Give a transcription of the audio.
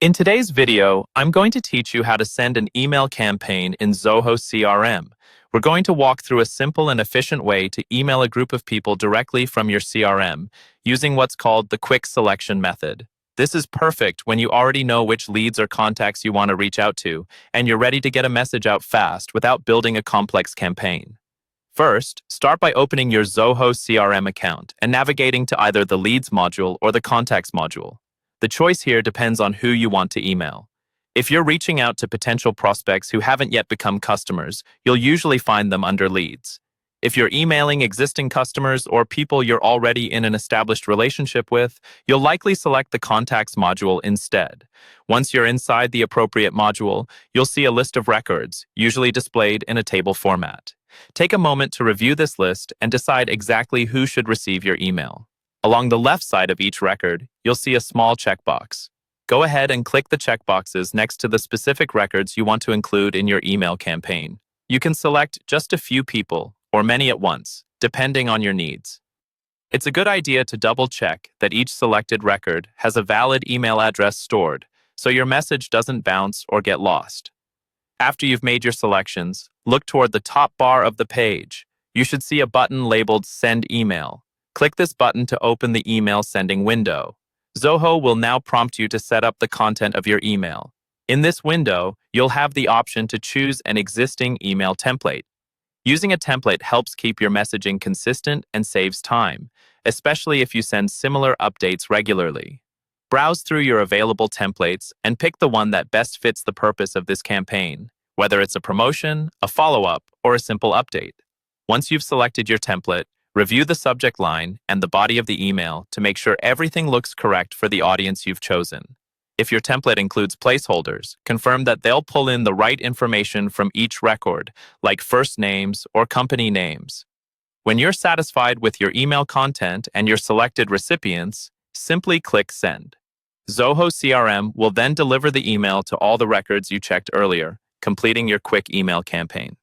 In today's video, I'm going to teach you how to send an email campaign in Zoho CRM. We're going to walk through a simple and efficient way to email a group of people directly from your CRM using what's called the quick selection method. This is perfect when you already know which leads or contacts you want to reach out to, and you're ready to get a message out fast without building a complex campaign. First, start by opening your Zoho CRM account and navigating to either the Leads module or the Contacts module. The choice here depends on who you want to email. If you're reaching out to potential prospects who haven't yet become customers, you'll usually find them under Leads. If you're emailing existing customers or people you're already in an established relationship with, you'll likely select the Contacts module instead. Once you're inside the appropriate module, you'll see a list of records, usually displayed in a table format. Take a moment to review this list and decide exactly who should receive your email. Along the left side of each record, you'll see a small checkbox. Go ahead and click the checkboxes next to the specific records you want to include in your email campaign. You can select just a few people or many at once, depending on your needs. It's a good idea to double-check that each selected record has a valid email address stored, so your message doesn't bounce or get lost. After you've made your selections, look toward the top bar of the page. You should see a button labeled Send Email. Click this button to open the email sending window. Zoho will now prompt you to set up the content of your email. In this window, you'll have the option to choose an existing email template. Using a template helps keep your messaging consistent and saves time, especially if you send similar updates regularly. Browse through your available templates and pick the one that best fits the purpose of this campaign, whether it's a promotion, a follow-up, or a simple update. Once you've selected your template, review the subject line and the body of the email to make sure everything looks correct for the audience you've chosen. If your template includes placeholders, confirm that they'll pull in the right information from each record, like first names or company names. When you're satisfied with your email content and your selected recipients, simply click Send. Zoho CRM will then deliver the email to all the records you checked earlier, completing your quick email campaign.